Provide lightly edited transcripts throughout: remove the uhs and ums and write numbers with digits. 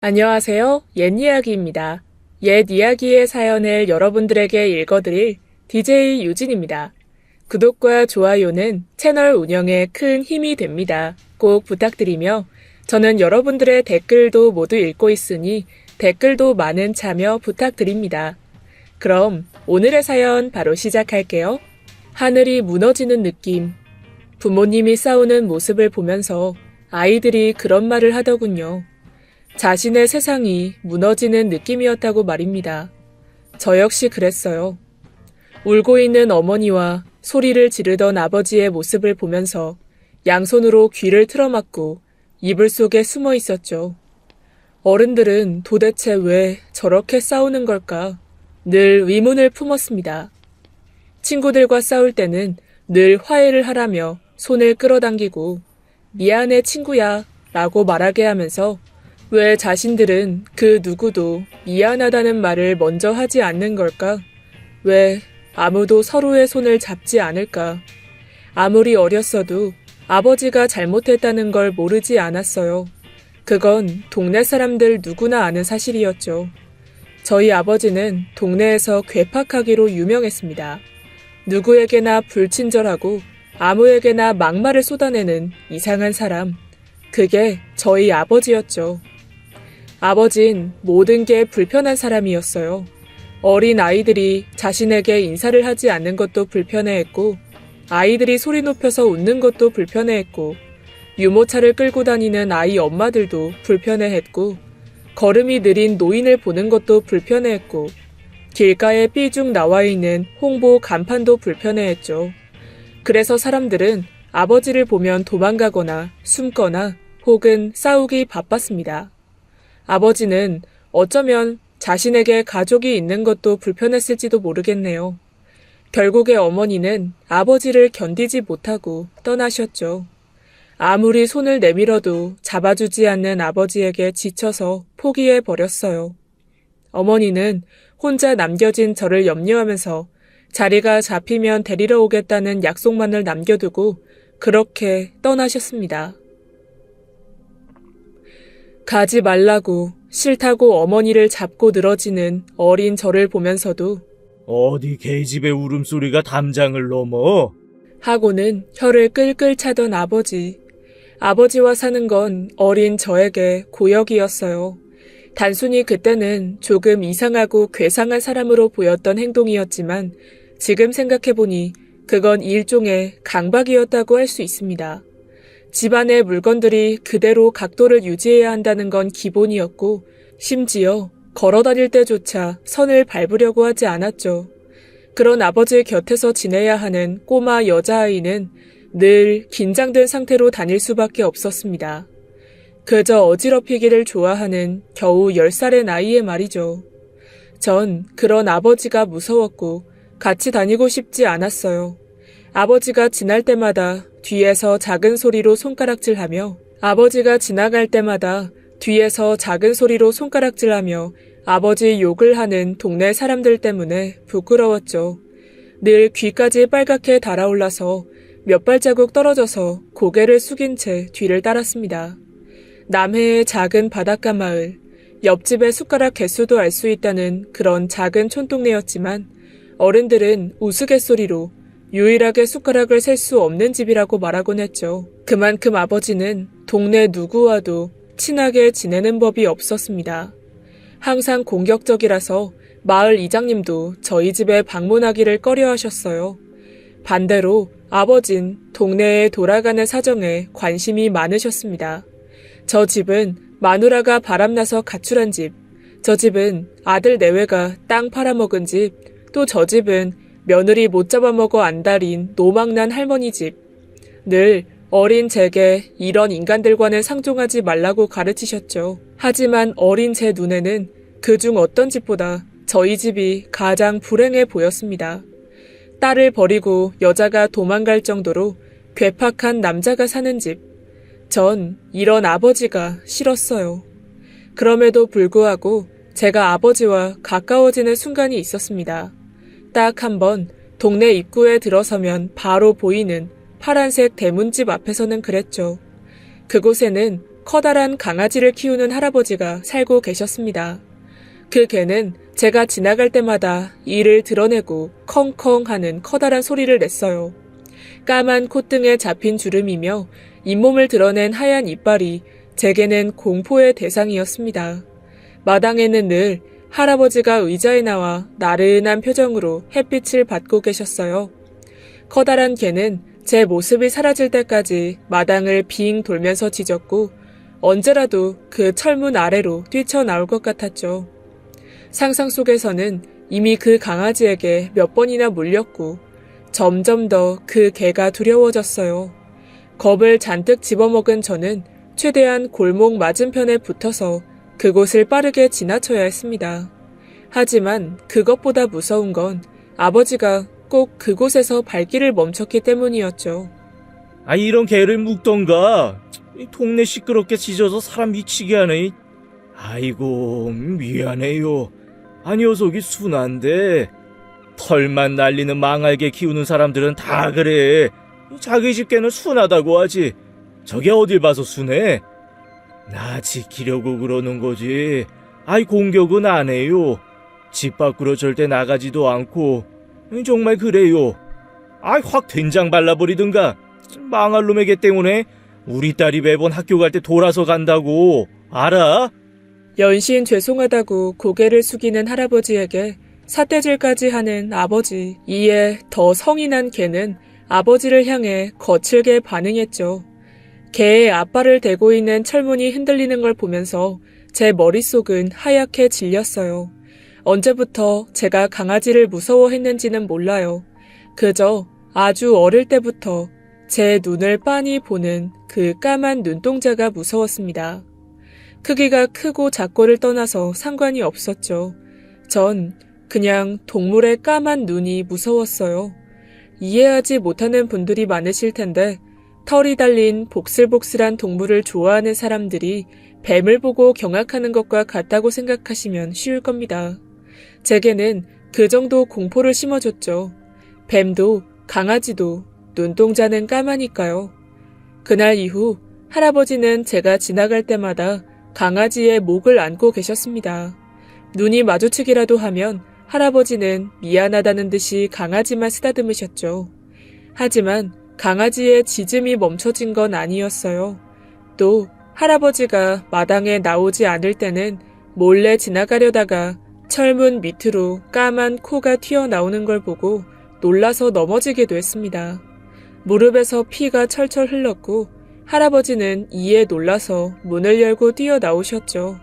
안녕하세요. 옛 이야기입니다. 옛 이야기의 사연을 여러분들에게 읽어드릴 DJ 유진입니다. 구독과 좋아요는 채널 운영에 큰 힘이 됩니다. 꼭 부탁드리며 저는 여러분들의 댓글도 모두 읽고 있으니 댓글도 많은 참여 부탁드립니다. 그럼 오늘의 사연 바로 시작할게요. 하늘이 무너지는 느낌. 부모님이 싸우는 모습을 보면서 아이들이 그런 말을 하더군요. 자신의 세상이 무너지는 느낌이었다고 말입니다. 저 역시 그랬어요. 울고 있는 어머니와 소리를 지르던 아버지의 모습을 보면서 양손으로 귀를 틀어막고 이불 속에 숨어 있었죠. 어른들은 도대체 왜 저렇게 싸우는 걸까? 늘 의문을 품었습니다. 친구들과 싸울 때는 늘 화해를 하라며 손을 끌어당기고 미안해 친구야 라고 말하게 하면서 왜 자신들은 그 누구도 미안하다는 말을 먼저 하지 않는 걸까? 왜 아무도 서로의 손을 잡지 않을까? 아무리 어렸어도 아버지가 잘못했다는 걸 모르지 않았어요. 그건 동네 사람들 누구나 아는 사실이었죠. 저희 아버지는 동네에서 괴팍하기로 유명했습니다. 누구에게나 불친절하고 아무에게나 막말을 쏟아내는 이상한 사람. 그게 저희 아버지였죠. 아버진 모든 게 불편한 사람이었어요. 어린 아이들이 자신에게 인사를 하지 않는 것도 불편해했고, 아이들이 소리 높여서 웃는 것도 불편해했고, 유모차를 끌고 다니는 아이 엄마들도 불편해했고, 걸음이 느린 노인을 보는 것도 불편해했고, 길가에 삐죽 나와 있는 홍보 간판도 불편해했죠. 그래서 사람들은 아버지를 보면 도망가거나 숨거나 혹은 싸우기 바빴습니다. 아버지는 어쩌면 자신에게 가족이 있는 것도 불편했을지도 모르겠네요. 결국에 어머니는 아버지를 견디지 못하고 떠나셨죠. 아무리 손을 내밀어도 잡아주지 않는 아버지에게 지쳐서 포기해버렸어요. 어머니는 혼자 남겨진 저를 염려하면서 자리가 잡히면 데리러 오겠다는 약속만을 남겨두고 그렇게 떠나셨습니다. 가지 말라고 싫다고 어머니를 잡고 늘어지는 어린 저를 보면서도 어디 계집의 울음소리가 담장을 넘어? 하고는 혀를 끌끌 차던 아버지. 아버지와 사는 건 어린 저에게 고역이었어요. 단순히 그때는 조금 이상하고 괴상한 사람으로 보였던 행동이었지만 지금 생각해보니 그건 일종의 강박이었다고 할 수 있습니다. 집안의 물건들이 그대로 각도를 유지해야 한다는 건 기본이었고 심지어 걸어다닐 때조차 선을 밟으려고 하지 않았죠. 그런 아버지 곁에서 지내야 하는 꼬마 여자아이는 늘 긴장된 상태로 다닐 수밖에 없었습니다. 그저 어지럽히기를 좋아하는 겨우 10살의 나이에 말이죠. 전 그런 아버지가 무서웠고 같이 다니고 싶지 않았어요. 아버지가 지날 때마다 뒤에서 작은 소리로 손가락질하며 아버지가 지나갈 때마다 뒤에서 작은 소리로 손가락질하며 아버지 욕을 하는 동네 사람들 때문에 부끄러웠죠. 늘 귀까지 빨갛게 달아올라서 몇 발자국 떨어져서 고개를 숙인 채 뒤를 따랐습니다. 남해의 작은 바닷가 마을, 옆집의 숟가락 개수도 알 수 있다는 그런 작은 촌동네였지만 어른들은 우스갯소리로 유일하게 숟가락을 셀 수 없는 집이라고 말하곤 했죠. 그만큼 아버지는 동네 누구와도 친하게 지내는 법이 없었습니다. 항상 공격적이라서 마을 이장님도 저희 집에 방문하기를 꺼려하셨어요. 반대로 아버진 동네에 돌아가는 사정에 관심이 많으셨습니다. 저 집은 마누라가 바람나서 가출한 집, 저 집은 아들 내외가 땅 팔아먹은 집, 또 저 집은 며느리 못 잡아먹어 안달인 노망난 할머니 집. 늘 어린 제게 이런 인간들과는 상종하지 말라고 가르치셨죠. 하지만 어린 제 눈에는 그중 어떤 집보다 저희 집이 가장 불행해 보였습니다. 딸을 버리고 여자가 도망갈 정도로 괴팍한 남자가 사는 집. 전 이런 아버지가 싫었어요. 그럼에도 불구하고 제가 아버지와 가까워지는 순간이 있었습니다. 딱 한 번 동네 입구에 들어서면 바로 보이는 파란색 대문집 앞에서는 그랬죠. 그곳에는 커다란 강아지를 키우는 할아버지가 살고 계셨습니다. 그 개는 제가 지나갈 때마다 이를 드러내고 컹컹 하는 커다란 소리를 냈어요. 까만 콧등에 잡힌 주름이며 잇몸을 드러낸 하얀 이빨이 제게는 공포의 대상이었습니다. 마당에는 늘 할아버지가 의자에 나와 나른한 표정으로 햇빛을 받고 계셨어요. 커다란 개는 제 모습이 사라질 때까지 마당을 빙 돌면서 짖었고 언제라도 그 철문 아래로 뛰쳐나올 것 같았죠. 상상 속에서는 이미 그 강아지에게 몇 번이나 물렸고 점점 더 그 개가 두려워졌어요. 겁을 잔뜩 집어먹은 저는 최대한 골목 맞은편에 붙어서 그곳을 빠르게 지나쳐야 했습니다. 하지만 그것보다 무서운 건 아버지가 꼭 그곳에서 발길을 멈췄기 때문이었죠. 이런 개를 묵던가. 이 동네 시끄럽게 짖어서 사람 미치게 하네. 아이고, 미안해요. 녀석이 순한데 털만 날리는 망할개 키우는 사람들은 다 그래. 자기 집 개는 순하다고 하지. 저게 어딜 봐서 순해? 나 지키려고 그러는 거지. 공격은 안 해요. 집 밖으로 절대 나가지도 않고. 정말 그래요. 확 된장 발라버리든가. 망할 놈의 개 때문에 우리 딸이 매번 학교 갈 때 돌아서 간다고. 알아? 연신 죄송하다고 고개를 숙이는 할아버지에게 삿대질까지 하는 아버지. 이에 더 성이 난 개는 아버지를 향해 거칠게 반응했죠. 개의 앞발을 대고 있는 철문이 흔들리는 걸 보면서 제 머릿속은 하얗게 질렸어요. 언제부터 제가 강아지를 무서워했는지는 몰라요. 그저 아주 어릴 때부터 제 눈을 빤히 보는 그 까만 눈동자가 무서웠습니다. 크기가 크고 작고를 떠나서 상관이 없었죠. 전 그냥 동물의 까만 눈이 무서웠어요. 이해하지 못하는 분들이 많으실 텐데 털이 달린 복슬복슬한 동물을 좋아하는 사람들이 뱀을 보고 경악하는 것과 같다고 생각하시면 쉬울 겁니다. 제게는 그 정도 공포를 심어줬죠. 뱀도 강아지도 눈동자는 까마니까요. 그날 이후 할아버지는 제가 지나갈 때마다 강아지의 목을 안고 계셨습니다. 눈이 마주치기라도 하면 할아버지는 미안하다는 듯이 강아지만 쓰다듬으셨죠. 하지만 강아지의 짖음이 멈춰진 건 아니었어요. 또 할아버지가 마당에 나오지 않을 때는 몰래 지나가려다가 철문 밑으로 까만 코가 튀어나오는 걸 보고 놀라서 넘어지기도 했습니다. 무릎에서 피가 철철 흘렀고 할아버지는 이에 놀라서 문을 열고 뛰어나오셨죠.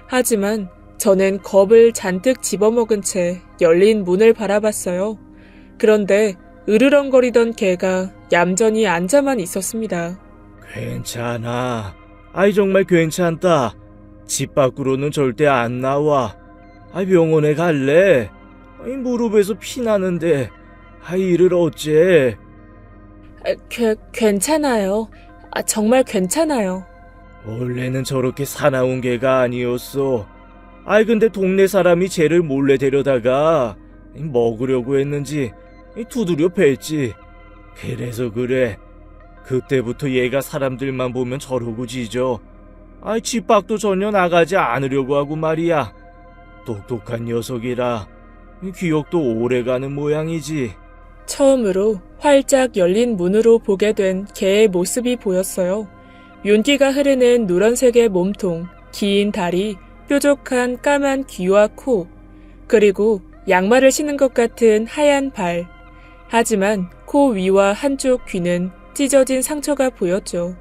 하지만 저는 겁을 잔뜩 집어먹은 채 열린 문을 바라봤어요. 그런데 으르렁거리던 개가 얌전히 앉아만 있었습니다. 괜찮아. 정말 괜찮다. 집 밖으로는 절대 안 나와. 병원에 갈래? 무릎에서 피 나는데 이를 어째? 괜찮아요. 정말 괜찮아요. 원래는 저렇게 사나운 개가 아니었어. 근데 동네 사람이 쟤를 몰래 데려다가 먹으려고 했는지 두드려 팼지. 그래서 그래. 그때부터 얘가 사람들만 보면 저러고 짖어. 집 밖도 전혀 나가지 않으려고 하고 말이야. 똑똑한 녀석이라 기억도 오래가는 모양이지. 처음으로 활짝 열린 문으로 보게 된 개의 모습이 보였어요. 윤기가 흐르는 누런색의 몸통, 긴 다리, 뾰족한 까만 귀와 코, 그리고 양말을 신은 것 같은 하얀 발. 하지만 코 위와 한쪽 귀는 찢어진 상처가 보였죠.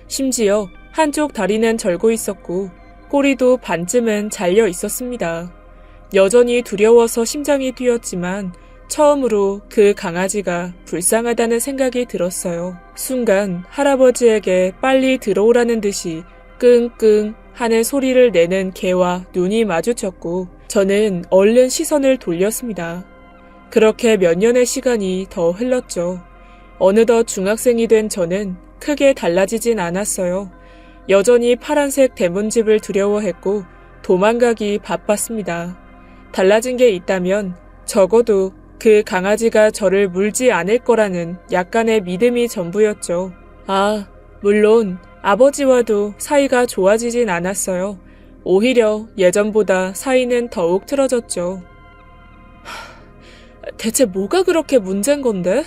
심지어 한쪽 다리는 절고 있었고 꼬리도 반쯤은 잘려 있었습니다. 여전히 두려워서 심장이 뛰었지만 처음으로 그 강아지가 불쌍하다는 생각이 들었어요. 순간 할아버지에게 빨리 들어오라는 듯이 끙끙 하는 소리를 내는 개와 눈이 마주쳤고 저는 얼른 시선을 돌렸습니다. 그렇게 몇 년의 시간이 더 흘렀죠. 어느덧 중학생이 된 저는 크게 달라지진 않았어요. 여전히 파란색 대문집을 두려워했고 도망가기 바빴습니다. 달라진 게 있다면 적어도 그 강아지가 저를 물지 않을 거라는 약간의 믿음이 전부였죠. 물론 아버지와도 사이가 좋아지진 않았어요. 오히려 예전보다 사이는 더욱 틀어졌죠. 대체 뭐가 그렇게 문제인 건데?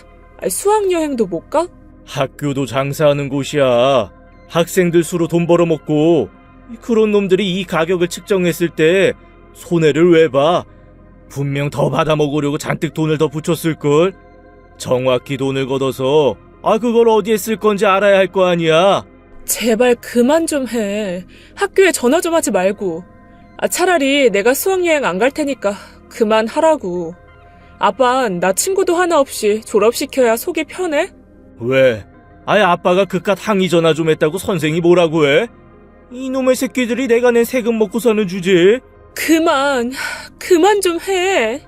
수학여행도 못 가? 학교도 장사하는 곳이야. 학생들 수로 돈 벌어먹고 그런 놈들이 이 가격을 측정했을 때 손해를 왜 봐? 분명 더 받아먹으려고 잔뜩 돈을 더 붙였을걸? 정확히 돈을 걷어서 그걸 어디에 쓸 건지 알아야 할 거 아니야. 제발 그만 좀 해. 학교에 전화 좀 하지 말고. 차라리 내가 수학여행 안 갈 테니까 그만하라고. 아빤 나 친구도 하나 없이 졸업시켜야 속이 편해? 왜? 아예 아빠가 그깟 항의 전화 좀 했다고 선생이 뭐라고 해? 이놈의 새끼들이 내가 낸 세금 먹고 사는 주제. 그만 좀 해.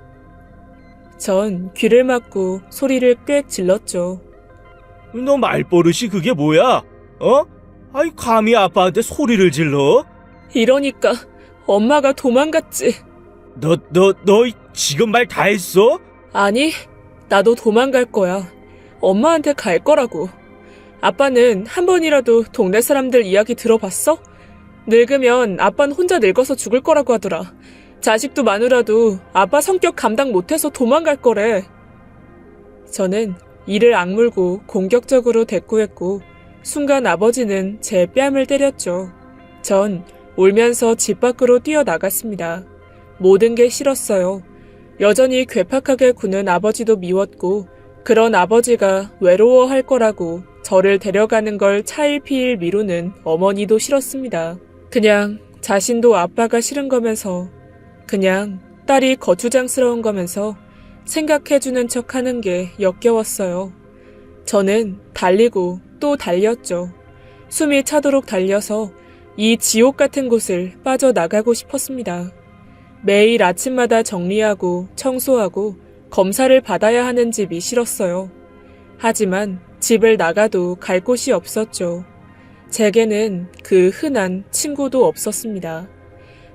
전 귀를 막고 소리를 꽥 질렀죠. 너 말버릇이 그게 뭐야? 감히 아빠한테 소리를 질러? 이러니까 엄마가 도망갔지. 너 지금 말 다 했어? 아니, 나도 도망갈 거야. 엄마한테 갈 거라고. 아빠는 한 번이라도 동네 사람들 이야기 들어봤어? 늙으면 아빠는 혼자 늙어서 죽을 거라고 하더라. 자식도 마누라도 아빠 성격 감당 못해서 도망갈 거래. 저는 이를 악물고 공격적으로 대꾸했고 순간 아버지는 제 뺨을 때렸죠. 전 울면서 집 밖으로 뛰어나갔습니다. 모든 게 싫었어요. 여전히 괴팍하게 구는 아버지도 미웠고 그런 아버지가 외로워할 거라고 저를 데려가는 걸 차일피일 미루는 어머니도 싫었습니다. 그냥 자신도 아빠가 싫은 거면서 그냥 딸이 거추장스러운 거면서 생각해주는 척 하는 게 역겨웠어요. 저는 달리고 또 달렸죠. 숨이 차도록 달려서 이 지옥 같은 곳을 빠져나가고 싶었습니다. 매일 아침마다 정리하고 청소하고 검사를 받아야 하는 집이 싫었어요. 하지만 집을 나가도 갈 곳이 없었죠. 제게는 그 흔한 친구도 없었습니다.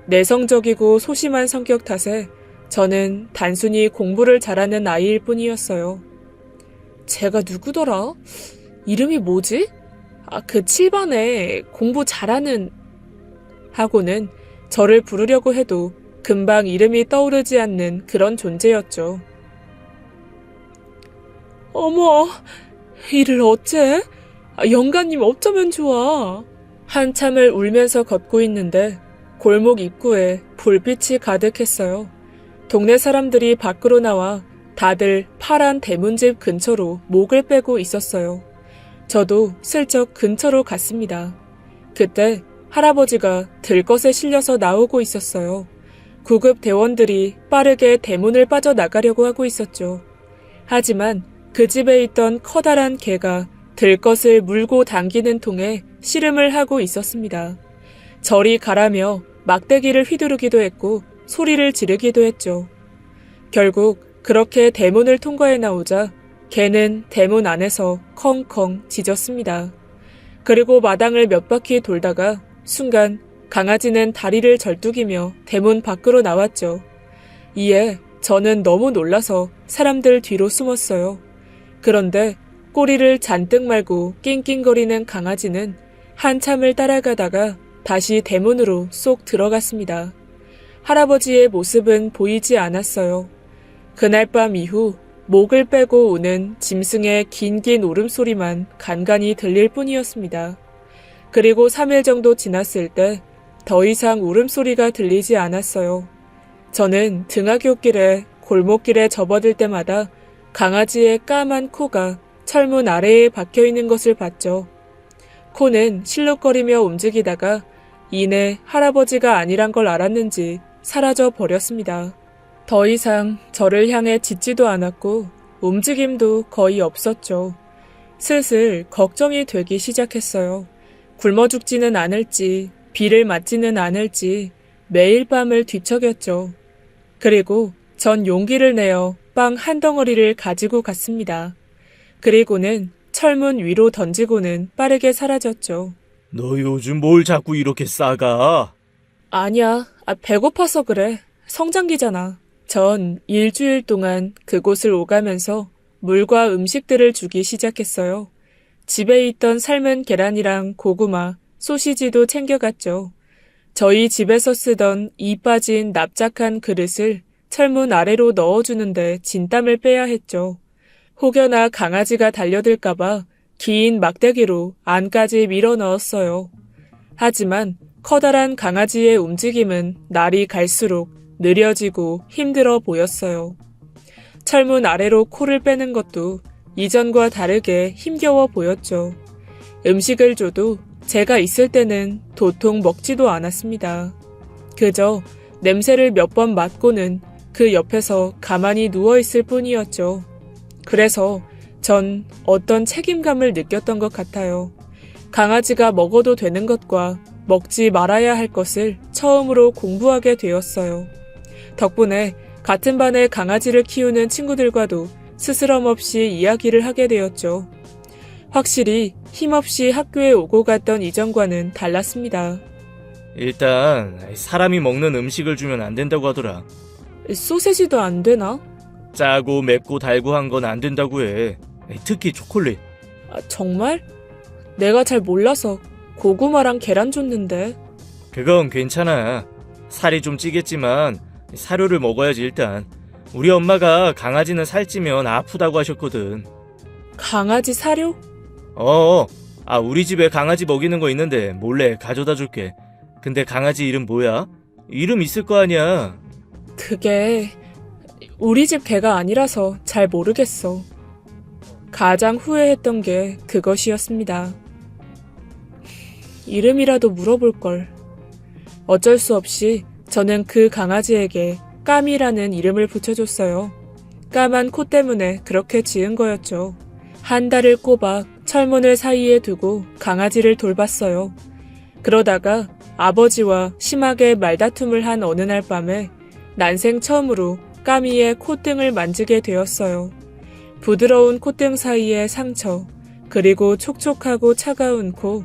내성적이고 소심한 성격 탓에 저는 단순히 공부를 잘하는 아이일 뿐이었어요. 제가 누구더라? 이름이 뭐지? 그 7반에 공부 잘하는 하고는 저를 부르려고 해도 금방 이름이 떠오르지 않는 그런 존재였죠. 어머, 이를 어째? 영감님 어쩌면 좋아. 한참을 울면서 걷고 있는데 골목 입구에 불빛이 가득했어요. 동네 사람들이 밖으로 나와 다들 파란 대문집 근처로 목을 빼고 있었어요. 저도 슬쩍 근처로 갔습니다. 그때 할아버지가 들것에 실려서 나오고 있었어요. 구급 대원들이 빠르게 대문을 빠져나가려고 하고 있었죠. 하지만 그 집에 있던 커다란 개가 들것을 물고 당기는 통에 씨름을 하고 있었습니다. 저리 가라며 막대기를 휘두르기도 했고 소리를 지르기도 했죠. 결국 그렇게 대문을 통과해 나오자 개는 대문 안에서 컹컹 짖었습니다. 그리고 마당을 몇 바퀴 돌다가 순간 강아지는 다리를 절뚝이며 대문 밖으로 나왔죠. 이에 저는 너무 놀라서 사람들 뒤로 숨었어요. 그런데 꼬리를 잔뜩 말고 낑낑거리는 강아지는 한참을 따라가다가 다시 대문으로 쏙 들어갔습니다. 할아버지의 모습은 보이지 않았어요. 그날 밤 이후 목을 빼고 오는 짐승의 긴긴 울음소리만 간간히 들릴 뿐이었습니다. 그리고 3일 정도 지났을 때 더 이상 울음소리가 들리지 않았어요. 저는 등하굣길에 골목길에 접어들 때마다 강아지의 까만 코가 철문 아래에 박혀있는 것을 봤죠. 코는 실룩거리며 움직이다가 이내 할아버지가 아니란 걸 알았는지 사라져 버렸습니다. 더 이상 저를 향해 짖지도 않았고 움직임도 거의 없었죠. 슬슬 걱정이 되기 시작했어요. 굶어 죽지는 않을지 비를 맞지는 않을지 매일 밤을 뒤척였죠. 그리고 전 용기를 내어 빵 한 덩어리를 가지고 갔습니다. 그리고는 철문 위로 던지고는 빠르게 사라졌죠. 너 요즘 뭘 자꾸 이렇게 싸가? 아니야, 배고파서 그래. 성장기잖아. 전 일주일 동안 그곳을 오가면서 물과 음식들을 주기 시작했어요. 집에 있던 삶은 계란이랑 고구마, 소시지도 챙겨갔죠. 저희 집에서 쓰던 이 빠진 납작한 그릇을 철문 아래로 넣어주는데 진땀을 빼야 했죠. 혹여나 강아지가 달려들까봐 긴 막대기로 안까지 밀어 넣었어요. 하지만 커다란 강아지의 움직임은 날이 갈수록 느려지고 힘들어 보였어요. 철문 아래로 코를 빼는 것도 이전과 다르게 힘겨워 보였죠. 음식을 줘도 제가 있을 때는 도통 먹지도 않았습니다. 그저 냄새를 몇 번 맡고는 그 옆에서 가만히 누워있을 뿐이었죠. 그래서 전 어떤 책임감을 느꼈던 것 같아요. 강아지가 먹어도 되는 것과 먹지 말아야 할 것을 처음으로 공부하게 되었어요. 덕분에 같은 반에 강아지를 키우는 친구들과도 스스럼 없이 이야기를 하게 되었죠. 확실히 힘없이 학교에 오고 갔던 이전과는 달랐습니다. 일단 사람이 먹는 음식을 주면 안 된다고 하더라. 소세지도 안 되나? 짜고 맵고 달고 한 건 안 된다고 해. 특히 초콜릿. 정말? 내가 잘 몰라서 고구마랑 계란 줬는데. 그건 괜찮아. 살이 좀 찌겠지만 사료를 먹어야지 일단. 우리 엄마가 강아지는 살찌면 아프다고 하셨거든. 강아지 사료? 우리 집에 강아지 먹이는 거 있는데 몰래 가져다 줄게. 근데 강아지 이름 뭐야? 이름 있을 거 아니야. 그게 우리 집 개가 아니라서 잘 모르겠어. 가장 후회했던 게 그것이었습니다. 이름이라도 물어볼걸. 어쩔 수 없이 저는 그 강아지에게 까미라는 이름을 붙여줬어요. 까만 코 때문에 그렇게 지은 거였죠. 한 달을 꼬박 철문을 사이에 두고 강아지를 돌봤어요. 그러다가 아버지와 심하게 말다툼을 한 어느 날 밤에 난생 처음으로 까미의 콧등을 만지게 되었어요. 부드러운 콧등 사이의 상처, 그리고 촉촉하고 차가운 코,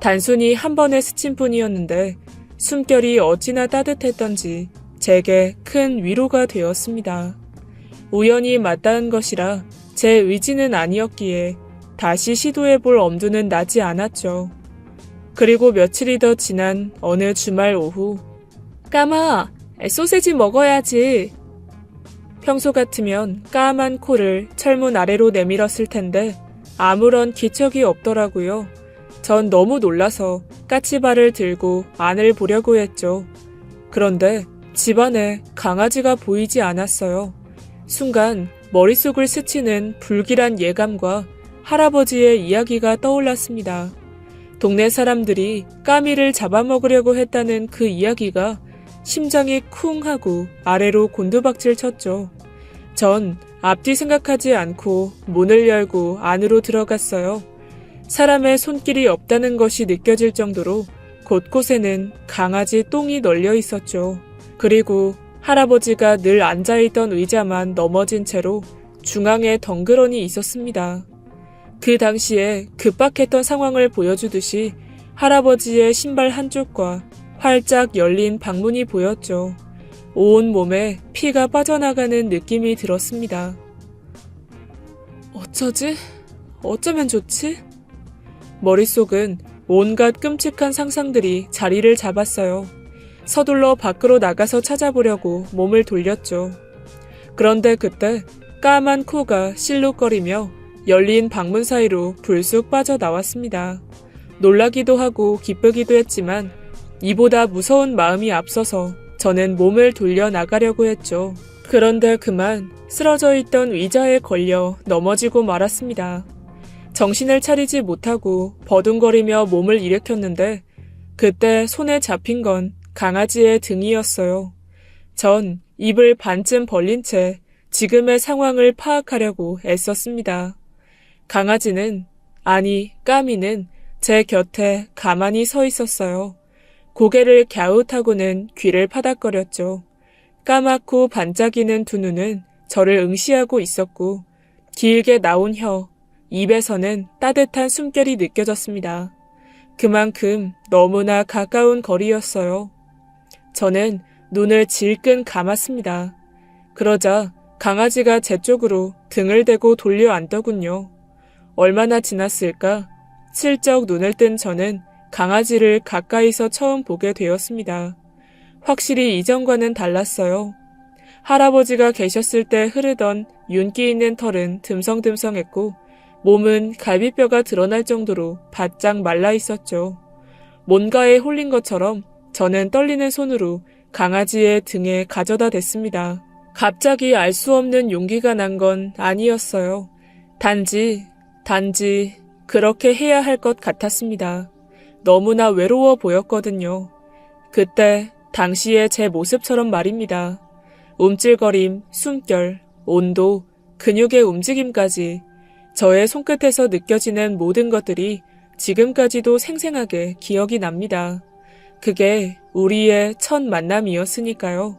단순히 한 번의 스침뿐이었는데 숨결이 어찌나 따뜻했던지 제게 큰 위로가 되었습니다. 우연히 맞닿은 것이라 제 의지는 아니었기에 다시 시도해볼 엄두는 나지 않았죠. 그리고 며칠이 더 지난 어느 주말 오후, 까마, 소세지 먹어야지. 평소 같으면 까만 코를 철문 아래로 내밀었을 텐데 아무런 기척이 없더라고요. 전 너무 놀라서 까치발을 들고 안을 보려고 했죠. 그런데 집안에 강아지가 보이지 않았어요. 순간 머릿속을 스치는 불길한 예감과 할아버지의 이야기가 떠올랐습니다. 동네 사람들이 까미를 잡아먹으려고 했다는 그 이야기가 심장이 쿵 하고 아래로 곤두박질 쳤죠. 전 앞뒤 생각하지 않고 문을 열고 안으로 들어갔어요. 사람의 손길이 없다는 것이 느껴질 정도로 곳곳에는 강아지 똥이 널려 있었죠. 그리고 할아버지가 늘 앉아있던 의자만 넘어진 채로 중앙에 덩그러니 있었습니다. 그 당시에 급박했던 상황을 보여주듯이 할아버지의 신발 한쪽과 활짝 열린 방문이 보였죠. 온 몸에 피가 빠져나가는 느낌이 들었습니다. 어쩌지? 어쩌면 좋지? 머릿속은 온갖 끔찍한 상상들이 자리를 잡았어요. 서둘러 밖으로 나가서 찾아보려고 몸을 돌렸죠. 그런데 그때 까만 코가 실룩거리며 열린 방문 사이로 불쑥 빠져나왔습니다. 놀라기도 하고 기쁘기도 했지만 이보다 무서운 마음이 앞서서 저는 몸을 돌려 나가려고 했죠. 그런데 그만 쓰러져 있던 의자에 걸려 넘어지고 말았습니다. 정신을 차리지 못하고 버둥거리며 몸을 일으켰는데 그때 손에 잡힌 건 강아지의 등이었어요. 전 입을 반쯤 벌린 채 지금의 상황을 파악하려고 애썼습니다. 강아지는, 아니 까미는 제 곁에 가만히 서 있었어요. 고개를 갸웃하고는 귀를 파닥거렸죠. 까맣고 반짝이는 두 눈은 저를 응시하고 있었고 길게 나온 혀, 입에서는 따뜻한 숨결이 느껴졌습니다. 그만큼 너무나 가까운 거리였어요. 저는 눈을 질끈 감았습니다. 그러자 강아지가 제 쪽으로 등을 대고 돌려 앉더군요. 얼마나 지났을까? 슬쩍 눈을 뜬 저는 강아지를 가까이서 처음 보게 되었습니다. 확실히 이전과는 달랐어요. 할아버지가 계셨을 때 흐르던 윤기 있는 털은 듬성듬성했고 몸은 갈비뼈가 드러날 정도로 바짝 말라 있었죠. 뭔가에 홀린 것처럼 저는 떨리는 손으로 강아지의 등에 가져다 댔습니다. 갑자기 알 수 없는 용기가 난 건 아니었어요. 단지 그렇게 해야 할 것 같았습니다. 너무나 외로워 보였거든요. 그때 당시의 제 모습처럼 말입니다. 움찔거림, 숨결, 온도, 근육의 움직임까지 저의 손끝에서 느껴지는 모든 것들이 지금까지도 생생하게 기억이 납니다. 그게 우리의 첫 만남이었으니까요.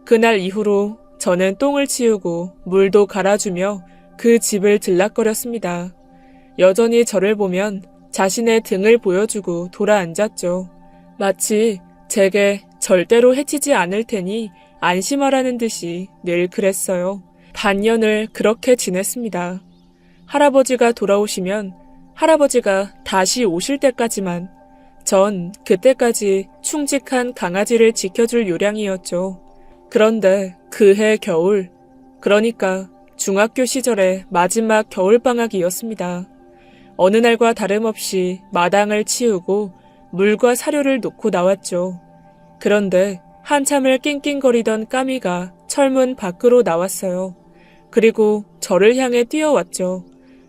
그날 이후로 저는 똥을 치우고 물도 갈아주며 그 집을 들락거렸습니다. 여전히 저를 보면 자신의 등을 보여주고 돌아앉았죠. 마치 제게 절대로 해치지 않을 테니 안심하라는 듯이 늘 그랬어요. 반년을 그렇게 지냈습니다. 할아버지가 돌아오시면 할아버지가 다시 오실 때까지만 전 그때까지 충직한 강아지를 지켜줄 요량이었죠. 그런데 그해 겨울, 그러니까 중학교 시절의 마지막 겨울방학이었습니다. 어느 날과 다름없이 마당을 치우고 물과 사료를 놓고 나왔죠. 그런데 한참을 낑낑거리던 까미가 철문 밖으로 나왔어요. 그리고 저를 향해 뛰어왔죠.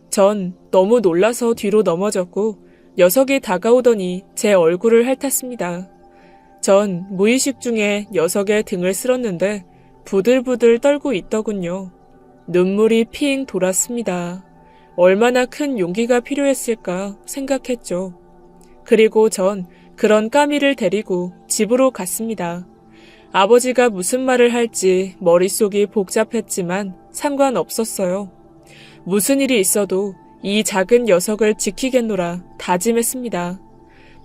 전 너무 놀라서 뒤로 넘어졌고 녀석이 다가오더니 제 얼굴을 핥았습니다. 전 무의식 중에 녀석의 등을 쓸었는데 부들부들 떨고 있더군요. 눈물이 핑 돌았습니다. 얼마나 큰 용기가 필요했을까 생각했죠. 그리고 전 그런 까미를 데리고 집으로 갔습니다. 아버지가 무슨 말을 할지 머릿속이 복잡했지만 상관없었어요. 무슨 일이 있어도 이 작은 녀석을 지키겠노라 다짐했습니다.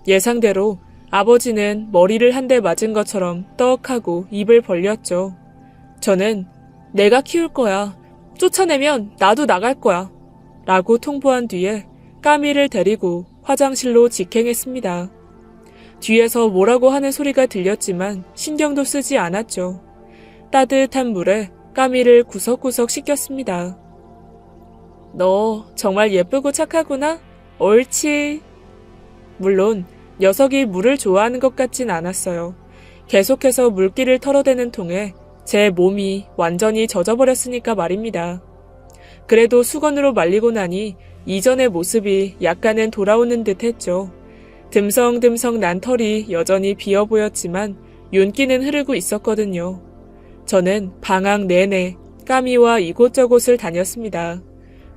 예상대로 아버지는 머리를 한 대 맞은 것처럼 떡하고 입을 벌렸죠. 저는 내가 키울 거야. 쫓아내면 나도 나갈 거야. 라고 통보한 뒤에 까미를 데리고 화장실로 직행했습니다. 뒤에서 뭐라고 하는 소리가 들렸지만 신경도 쓰지 않았죠. 따뜻한 물에 까미를 구석구석 씻겼습니다. 너 정말 예쁘고 착하구나? 옳지. 물론 녀석이 물을 좋아하는 것 같진 않았어요. 계속해서 물기를 털어대는 통에 제 몸이 완전히 젖어버렸으니까 말입니다. 그래도 수건으로 말리고 나니 이전의 모습이 약간은 돌아오는 듯 했죠. 듬성듬성 난 털이 여전히 비어 보였지만 윤기는 흐르고 있었거든요. 저는 방학 내내 까미와 이곳저곳을 다녔습니다.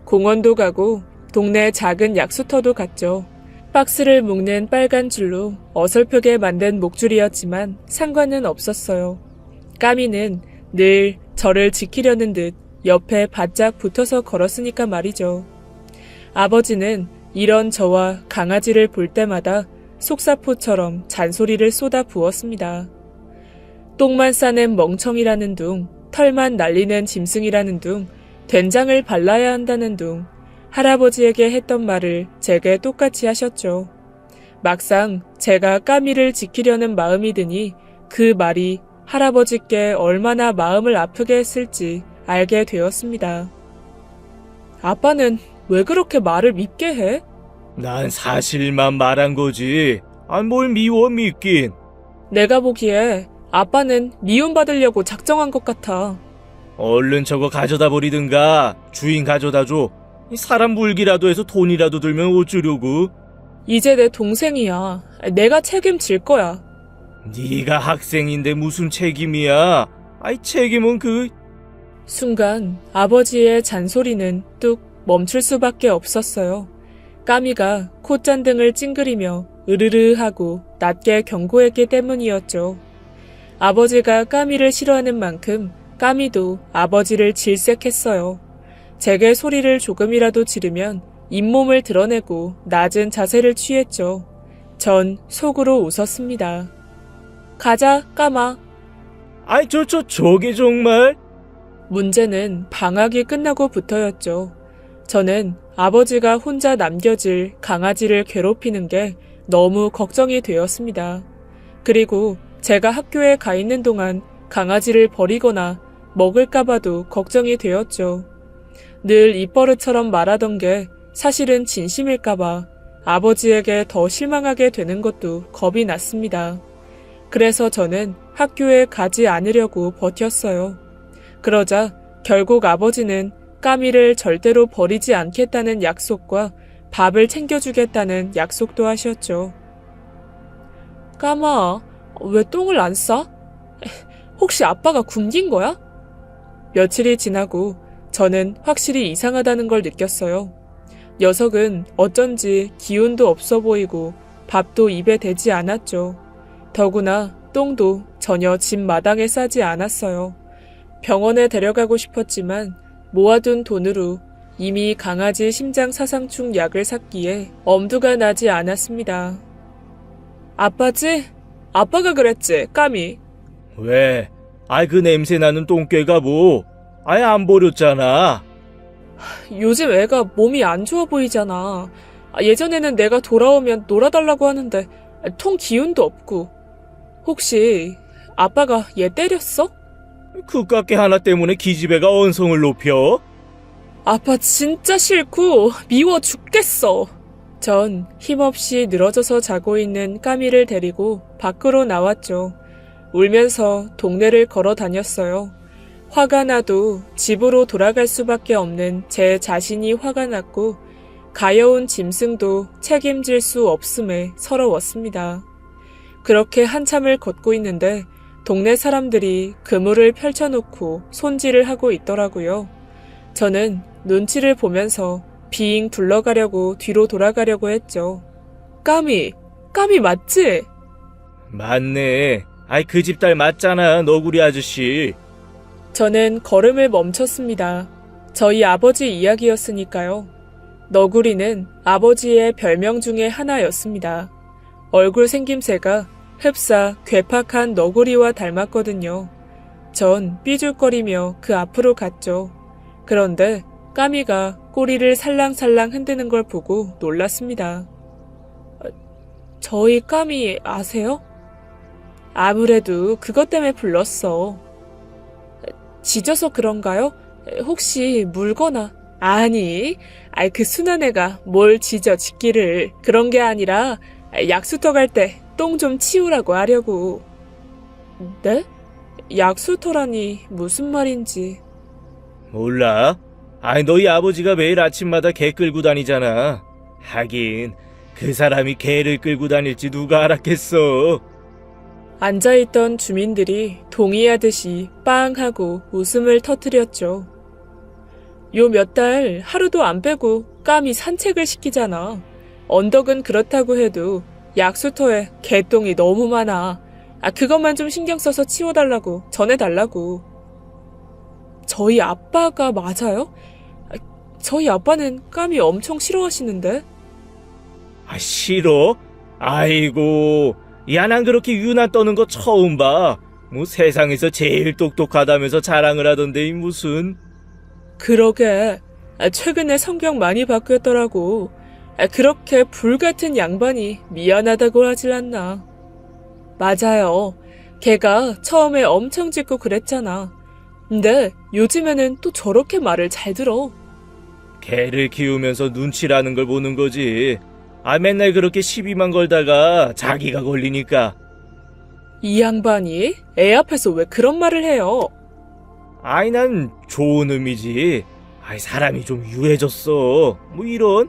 공원도 가고 동네 작은 약수터도 갔죠. 박스를 묶는 빨간 줄로 어설프게 만든 목줄이었지만 상관은 없었어요. 까미는 늘 저를 지키려는 듯 옆에 바짝 붙어서 걸었으니까 말이죠. 아버지는 이런 저와 강아지를 볼 때마다 속사포처럼 잔소리를 쏟아 부었습니다. 똥만 싸는 멍청이라는 둥, 털만 날리는 짐승이라는 둥, 된장을 발라야 한다는 둥, 할아버지에게 했던 말을 제게 똑같이 하셨죠. 막상 제가 까미를 지키려는 마음이 드니 그 말이 할아버지께 얼마나 마음을 아프게 했을지 알게 되었습니다. 아빠는 왜 그렇게 말을 밉게 해? 난 사실만 말한 거지. 뭘 미워 믿긴. 내가 보기에 아빠는 미움받으려고 작정한 것 같아. 얼른 저거 가져다 버리든가. 주인 가져다 줘. 사람 물기라도 해서 돈이라도 들면 어쩌려고. 이제 내 동생이야. 내가 책임질 거야. 네가 학생인데 무슨 책임이야. 책임은 순간 아버지의 잔소리는 뚝 멈출 수밖에 없었어요. 까미가 콧잔등을 찡그리며 으르르 하고 낮게 경고했기 때문이었죠. 아버지가 까미를 싫어하는 만큼 까미도 아버지를 질색했어요. 제게 소리를 조금이라도 지르면 잇몸을 드러내고 낮은 자세를 취했죠. 전 속으로 웃었습니다. 가자, 까마. 저게 정말? 문제는 방학이 끝나고부터였죠. 저는 아버지가 혼자 남겨질 강아지를 괴롭히는 게 너무 걱정이 되었습니다. 그리고 제가 학교에 가 있는 동안 강아지를 버리거나 먹을까봐도 걱정이 되었죠. 늘 입버릇처럼 말하던 게 사실은 진심일까봐 아버지에게 더 실망하게 되는 것도 겁이 났습니다. 그래서 저는 학교에 가지 않으려고 버텼어요. 그러자 결국 아버지는 까미를 절대로 버리지 않겠다는 약속과 밥을 챙겨주겠다는 약속도 하셨죠. 까마, 왜 똥을 안 싸? 혹시 아빠가 굶긴 거야? 며칠이 지나고 저는 확실히 이상하다는 걸 느꼈어요. 녀석은 어쩐지 기운도 없어 보이고 밥도 입에 대지 않았죠. 더구나 똥도 전혀 집 마당에 싸지 않았어요. 병원에 데려가고 싶었지만 모아둔 돈으로 이미 강아지 심장사상충 약을 샀기에 엄두가 나지 않았습니다. 아빠지? 아빠가 그랬지, 까미. 왜? 아이 그 냄새 나는 똥개가 뭐? 아예 안 버렸잖아. 요즘 애가 몸이 안 좋아 보이잖아. 예전에는 내가 돌아오면 놀아달라고 하는데 통 기운도 없고. 혹시 아빠가 얘 때렸어? 그깟개 하나 때문에 기집애가 언성을 높여? 아빠 진짜 싫고 미워 죽겠어. 전 힘없이 늘어져서 자고 있는 까미를 데리고 밖으로 나왔죠. 울면서 동네를 걸어 다녔어요. 화가 나도 집으로 돌아갈 수밖에 없는 제 자신이 화가 났고 가여운 짐승도 책임질 수 없음에 서러웠습니다. 그렇게 한참을 걷고 있는데 동네 사람들이 그물을 펼쳐놓고 손질을 하고 있더라고요. 저는 눈치를 보면서 빙 둘러가려고 뒤로 돌아가려고 했죠. 까미 맞지? 맞네. 아이 그 집 딸 맞잖아, 너구리 아저씨. 저는 걸음을 멈췄습니다. 저희 아버지 이야기였으니까요. 너구리는 아버지의 별명 중에 하나였습니다. 얼굴 생김새가 흡사 괴팍한 너구리와 닮았거든요. 전 삐죽거리며 그 앞으로 갔죠. 그런데 까미가 꼬리를 살랑살랑 흔드는 걸 보고 놀랐습니다. 저희 까미 아세요? 아무래도 그것 때문에 불렀어. 짖어서 그런가요? 혹시 물거나? 아니, 그 순한 애가 뭘 짖기를. 그런 게 아니라 약수터 갈 때 똥 좀 치우라고 하려고. 네? 약수터라니 무슨 말인지. 몰라? 아이 너희 아버지가 매일 아침마다 개 끌고 다니잖아. 하긴 그 사람이 개를 끌고 다닐지 누가 알았겠어. 앉아있던 주민들이 동의하듯이 빵 하고 웃음을 터뜨렸죠. 요 몇 달 하루도 안 빼고 까미 산책을 시키잖아. 언덕은 그렇다고 해도 약수터에 개똥이 너무 많아. 그것만 좀 신경 써서 치워달라고 전해달라고. 저희 아빠가 맞아요? 저희 아빠는 까미 엄청 싫어하시는데. 싫어? 아이고, 야 난 그렇게 유난 떠는 거 처음 봐. 뭐 세상에서 제일 똑똑하다면서 자랑을 하던데 무슨. 그러게. 최근에 성격 많이 바뀌었더라고. 그렇게 불같은 양반이 미안하다고 하질 않나. 맞아요. 걔가 처음에 엄청 짖고 그랬잖아. 근데 요즘에는 또 저렇게 말을 잘 들어. 개를 키우면서 눈치라는 걸 보는 거지. 맨날 그렇게 시비만 걸다가 자기가 걸리니까. 이 양반이 애 앞에서 왜 그런 말을 해요? 난 좋은 의미지. 사람이 좀 유해졌어. 뭐 이런.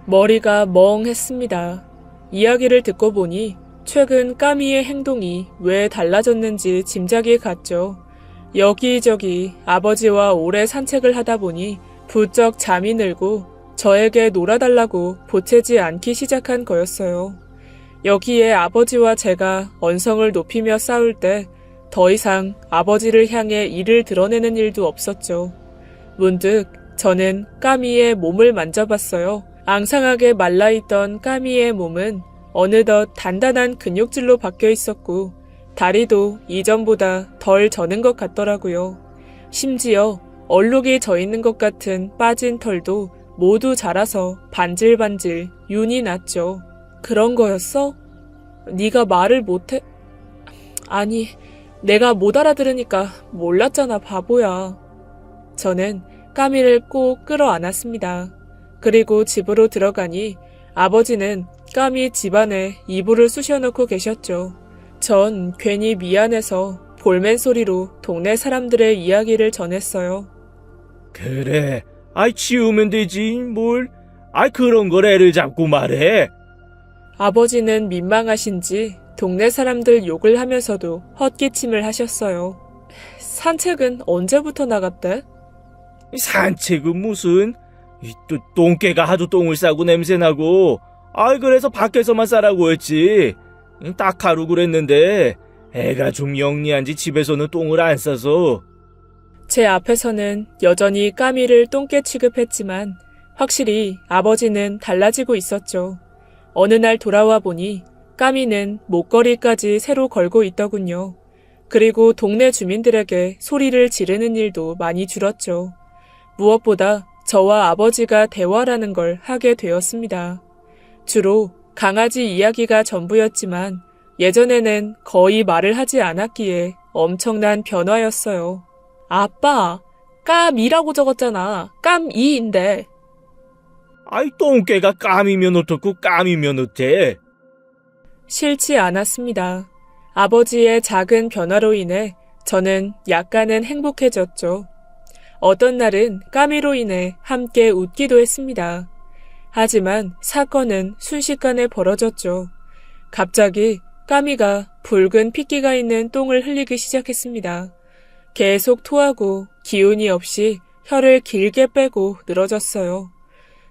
머리가 멍했습니다. 이야기를 듣고 보니 최근 까미의 행동이 왜 달라졌는지 짐작이 갔죠. 여기저기 아버지와 오래 산책을 하다 보니 부쩍 잠이 늘고 저에게 놀아달라고 보채지 않기 시작한 거였어요. 여기에 아버지와 제가 언성을 높이며 싸울 때 더 이상 아버지를 향해 이를 드러내는 일도 없었죠. 문득 저는 까미의 몸을 만져봤어요. 앙상하게 말라있던 까미의 몸은 어느덧 단단한 근육질로 바뀌어 있었고 다리도 이전보다 덜 저는 것 같더라고요. 심지어 얼룩이 져 있는 것 같은 빠진 털도 모두 자라서 반질반질 윤이 났죠. 그런 거였어? 네가 말을 못해? 아니, 내가 못 알아들으니까 몰랐잖아, 바보야. 저는 까미를 꼭 끌어안았습니다. 그리고 집으로 들어가니 아버지는 까미 집안에 이불을 쑤셔놓고 계셨죠. 전 괜히 미안해서 볼멘 소리로 동네 사람들의 이야기를 전했어요. 그래, 아이 치우면 되지 뭘. 아이 그런 걸 애를 잡고 말해. 아버지는 민망하신지 동네 사람들 욕을 하면서도 헛기침을 하셨어요. 산책은 언제부터 나갔대? 산책은 무슨. 또 똥개가 하도 똥을 싸고 냄새나고. 아이 그래서 밖에서만 싸라고 했지. 딱 하루 그랬는데 애가 좀 영리한지 집에서는 똥을 안 싸서. 제 앞에서는 여전히 까미를 똥개 취급했지만 확실히 아버지는 달라지고 있었죠. 어느 날 돌아와 보니 까미는 목걸이까지 새로 걸고 있더군요. 그리고 동네 주민들에게 소리를 지르는 일도 많이 줄었죠. 무엇보다 저와 아버지가 대화라는 걸 하게 되었습니다. 주로 강아지 이야기가 전부였지만 예전에는 거의 말을 하지 않았기에 엄청난 변화였어요. 아빠, 까미라고 적었잖아. 깜이인데. 아이 똥개가 까미면 어떻고 까미면 어때? 싫지 않았습니다. 아버지의 작은 변화로 인해 저는 약간은 행복해졌죠. 어떤 날은 까미로 인해 함께 웃기도 했습니다. 하지만 사건은 순식간에 벌어졌죠. 갑자기 까미가 붉은 핏기가 있는 똥을 흘리기 시작했습니다. 계속 토하고 기운이 없이 혀를 길게 빼고 늘어졌어요.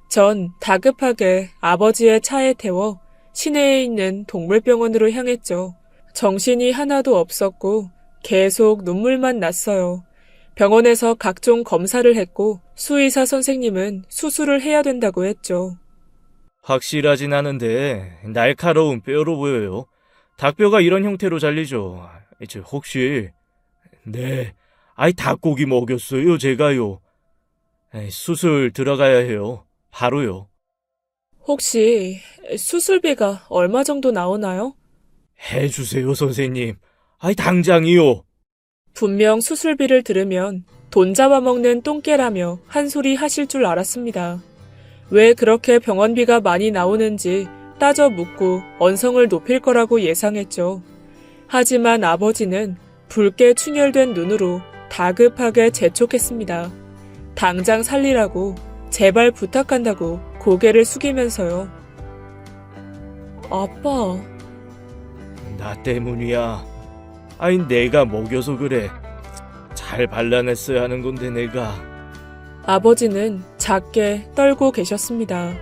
전 다급하게 아버지의 차에 태워 시내에 있는 동물병원으로 향했죠. 정신이 하나도 없었고 계속 눈물만 났어요. 병원에서 각종 검사를 했고 수의사 선생님은 수술을 해야 된다고 했죠. 확실하진 않은데 날카로운 뼈로 보여요. 닭뼈가 이런 형태로 잘리죠. 혹시... 네, 아이 닭고기 먹였어요 제가요. 수술 들어가야 해요. 바로요. 혹시 수술비가 얼마 정도 나오나요? 해주세요 선생님. 아이 당장이요. 분명 수술비를 들으면 돈 잡아먹는 똥개라며 한 소리 하실 줄 알았습니다. 왜 그렇게 병원비가 많이 나오는지 따져 묻고 언성을 높일 거라고 예상했죠. 하지만 아버지는 붉게 충혈된 눈으로 다급하게 재촉했습니다. 당장 살리라고, 제발 부탁한다고 고개를 숙이면서요. 아빠. 나 때문이야. 아이 내가 먹여서 그래. 잘 발라냈어야 하는 건데 내가. 아버지는 작게 떨고 계셨습니다.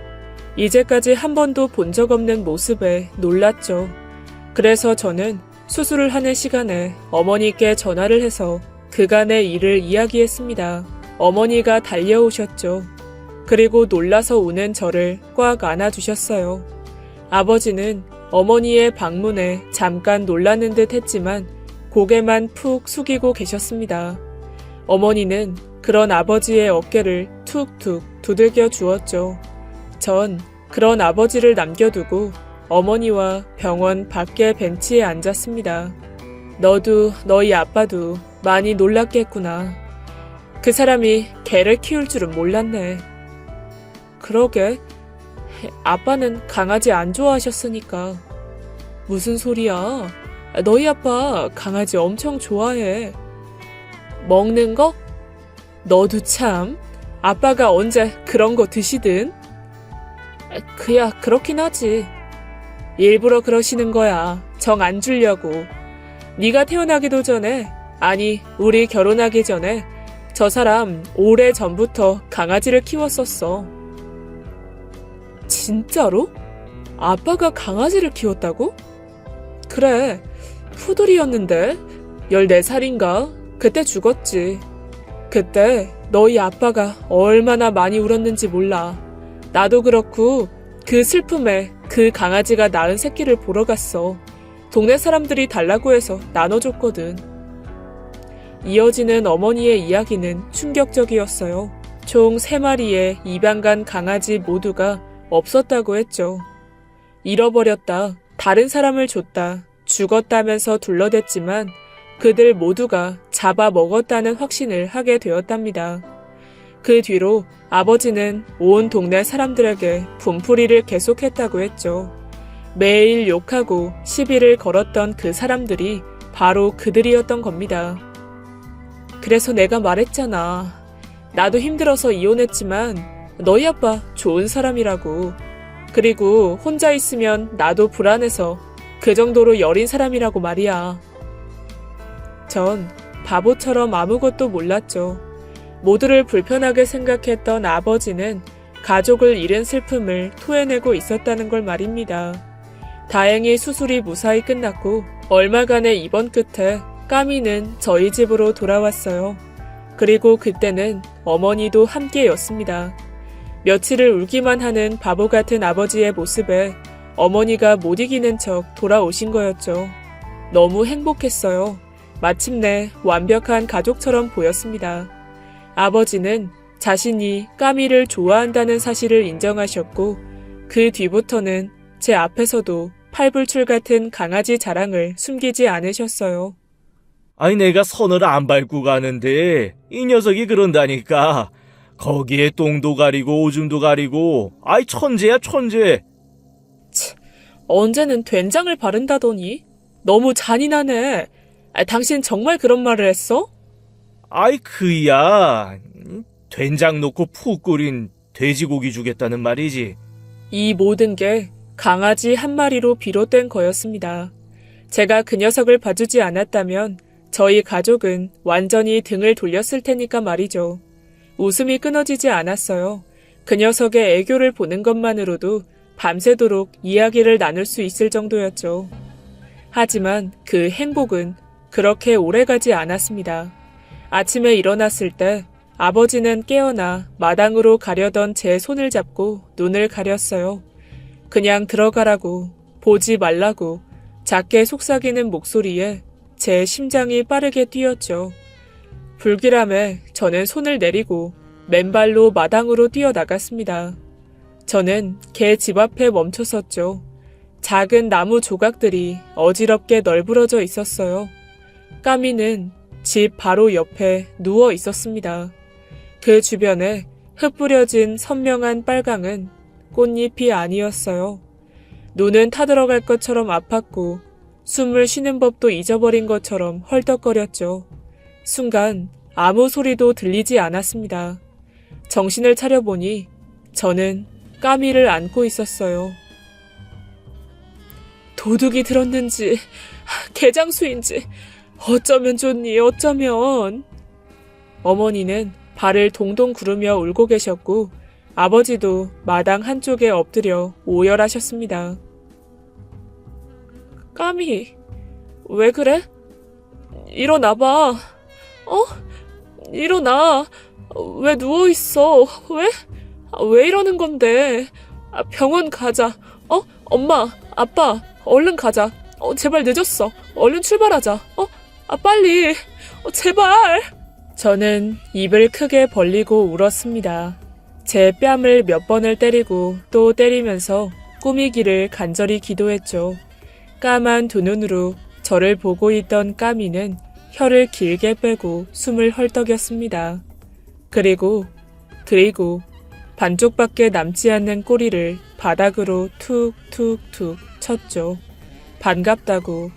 이제까지 한 번도 본 적 없는 모습에 놀랐죠. 그래서 저는 수술을 하는 시간에 어머니께 전화를 해서 그간의 일을 이야기했습니다. 어머니가 달려오셨죠. 그리고 놀라서 우는 저를 꽉 안아주셨어요. 아버지는 어머니의 방문에 잠깐 놀라는 듯 했지만 고개만 푹 숙이고 계셨습니다. 어머니는 그런 아버지의 어깨를 툭툭 두들겨 주었죠. 전 그런 아버지를 남겨두고 어머니와 병원 밖에 벤치에 앉았습니다. 너도 너희 아빠도 많이 놀랐겠구나. 그 사람이 개를 키울 줄은 몰랐네. 그러게. 아빠는 강아지 안 좋아하셨으니까. 무슨 소리야? 너희 아빠 강아지 엄청 좋아해. 먹는 거? 너도 참. 아빠가 언제 그런 거 드시든? 그야 그렇긴 하지. 일부러 그러시는 거야. 정 안 주려고. 네가 태어나기도 전에, 아니 우리 결혼하기 전에 저 사람 오래전부터 강아지를 키웠었어. 진짜로? 아빠가 강아지를 키웠다고? 그래, 푸들이었는데 14살인가? 그때 죽었지. 그때 너희 아빠가 얼마나 많이 울었는지 몰라. 나도 그렇고 그 슬픔에 그 강아지가 낳은 새끼를 보러 갔어. 동네 사람들이 달라고 해서 나눠줬거든. 이어지는 어머니의 이야기는 충격적이었어요. 총 3마리의 입양간 강아지 모두가 없었다고 했죠. 잃어버렸다, 다른 사람을 줬다, 죽었다면서 둘러댔지만 그들 모두가 잡아먹었다는 확신을 하게 되었답니다. 그 뒤로 아버지는 온 동네 사람들에게 분풀이를 계속했다고 했죠. 매일 욕하고 시비를 걸었던 그 사람들이 바로 그들이었던 겁니다. 그래서 내가 말했잖아. 나도 힘들어서 이혼했지만 너희 아빠 좋은 사람이라고. 그리고 혼자 있으면 나도 불안해서 그 정도로 여린 사람이라고 말이야. 전 바보처럼 아무것도 몰랐죠. 모두를 불편하게 생각했던 아버지는 가족을 잃은 슬픔을 토해내고 있었다는 걸 말입니다. 다행히 수술이 무사히 끝났고 얼마간의 입원 끝에 까미는 저희 집으로 돌아왔어요. 그리고 그때는 어머니도 함께였습니다. 며칠을 울기만 하는 바보 같은 아버지의 모습에 어머니가 못 이기는 척 돌아오신 거였죠. 너무 행복했어요. 마침내 완벽한 가족처럼 보였습니다. 아버지는 자신이 까미를 좋아한다는 사실을 인정하셨고 그 뒤부터는 제 앞에서도 팔불출 같은 강아지 자랑을 숨기지 않으셨어요. 아니, 내가 선을 안 밟고 가는데 이 녀석이 그런다니까. 거기에 똥도 가리고 오줌도 가리고. 아이, 천재야, 천재. 언제는 된장을 바른다더니 너무 잔인하네. 당신 정말 그런 말을 했어? 아이, 그야. 된장 넣고 푹 끓인 돼지고기 주겠다는 말이지. 이 모든 게 강아지 한 마리로 비롯된 거였습니다. 제가 그 녀석을 봐주지 않았다면 저희 가족은 완전히 등을 돌렸을 테니까 말이죠. 웃음이 끊어지지 않았어요. 그 녀석의 애교를 보는 것만으로도 밤새도록 이야기를 나눌 수 있을 정도였죠. 하지만 그 행복은 그렇게 오래가지 않았습니다. 아침에 일어났을 때 아버지는 깨어나 마당으로 가려던 제 손을 잡고 눈을 가렸어요. 그냥 들어가라고, 보지 말라고 작게 속삭이는 목소리에 제 심장이 빠르게 뛰었죠. 불길함에 저는 손을 내리고 맨발로 마당으로 뛰어나갔습니다. 저는 개 집 앞에 멈춰섰죠. 작은 나무 조각들이 어지럽게 널브러져 있었어요. 까미는 집 바로 옆에 누워 있었습니다. 그 주변에 흩뿌려진 선명한 빨강은 꽃잎이 아니었어요. 눈은 타들어갈 것처럼 아팠고 숨을 쉬는 법도 잊어버린 것처럼 헐떡거렸죠. 순간 아무 소리도 들리지 않았습니다. 정신을 차려보니 저는 까미를 안고 있었어요. 도둑이 들었는지 개장수인지 어쩌면 좋니 어쩌면. 어머니는 발을 동동 구르며 울고 계셨고 아버지도 마당 한쪽에 엎드려 오열하셨습니다. 까미, 왜 그래? 일어나봐. 일어나. 왜 누워있어? 왜 이러는 건데? 병원 가자. 엄마, 아빠, 얼른 가자. 제발 늦었어. 얼른 출발하자. 빨리. 제발. 저는 입을 크게 벌리고 울었습니다. 제 뺨을 몇 번을 때리고 또 때리면서 꾸미기를 간절히 기도했죠. 까만 두 눈으로 저를 보고 있던 까미는 혀를 길게 빼고 숨을 헐떡였습니다. 그리고 반쪽밖에 남지 않는 꼬리를 바닥으로 툭툭툭 쳤죠. 반갑다고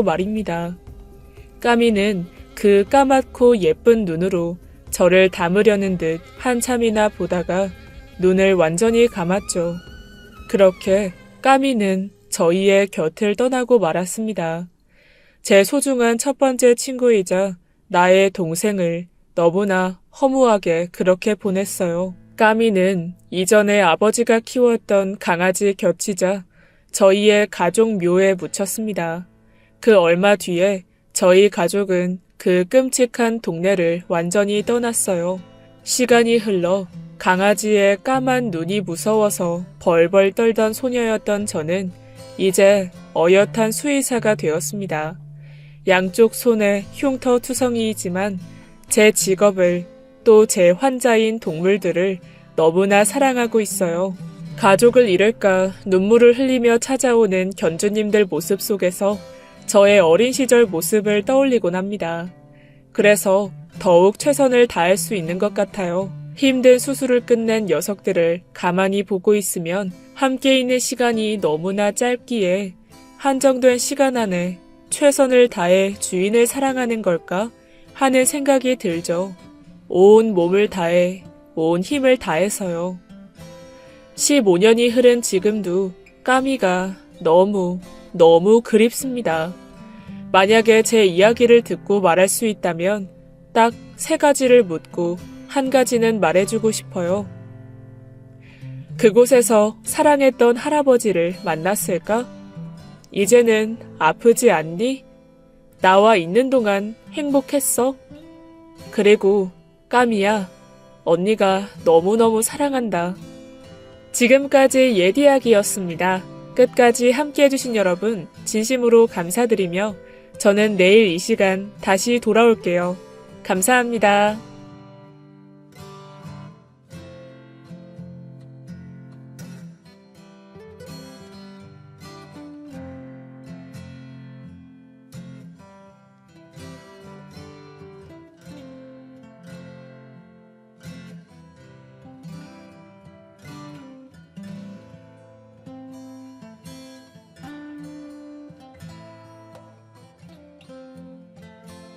말입니다. 까미는 그 까맣고 예쁜 눈으로 저를 담으려는 듯 한참이나 보다가 눈을 완전히 감았죠. 그렇게 까미는 저희의 곁을 떠나고 말았습니다. 제 소중한 첫 번째 친구이자 나의 동생을 너무나 허무하게 그렇게 보냈어요. 까미는 이전에 아버지가 키웠던 강아지 곁이자 저희의 가족 묘에 묻혔습니다. 그 얼마 뒤에 저희 가족은 그 끔찍한 동네를 완전히 떠났어요. 시간이 흘러 강아지의 까만 눈이 무서워서 벌벌 떨던 소녀였던 저는 이제 어엿한 수의사가 되었습니다. 양쪽 손에 흉터 투성이이지만 제 직업을 또 제 환자인 동물들을 너무나 사랑하고 있어요. 가족을 잃을까 눈물을 흘리며 찾아오는 견주님들 모습 속에서 저의 어린 시절 모습을 떠올리곤 합니다. 그래서 더욱 최선을 다할 수 있는 것 같아요. 힘든 수술을 끝낸 녀석들을 가만히 보고 있으면 함께 있는 시간이 너무나 짧기에 한정된 시간 안에 최선을 다해 주인을 사랑하는 걸까 하는 생각이 들죠. 온 몸을 다해, 온 힘을 다해서요. 15년이 흐른 지금도 까미가 너무 그립습니다. 만약에 제 이야기를 듣고 말할 수 있다면 딱 3가지를 묻고 1가지는 말해주고 싶어요. 그곳에서 사랑했던 할아버지를 만났을까? 이제는 아프지 않니? 나와 있는 동안 행복했어? 그리고 까미야, 언니가 너무너무 사랑한다. 지금까지 옛 이야기였습니다. 끝까지 함께 해주신 여러분 진심으로 감사드리며 저는 내일 이 시간 다시 돌아올게요. 감사합니다.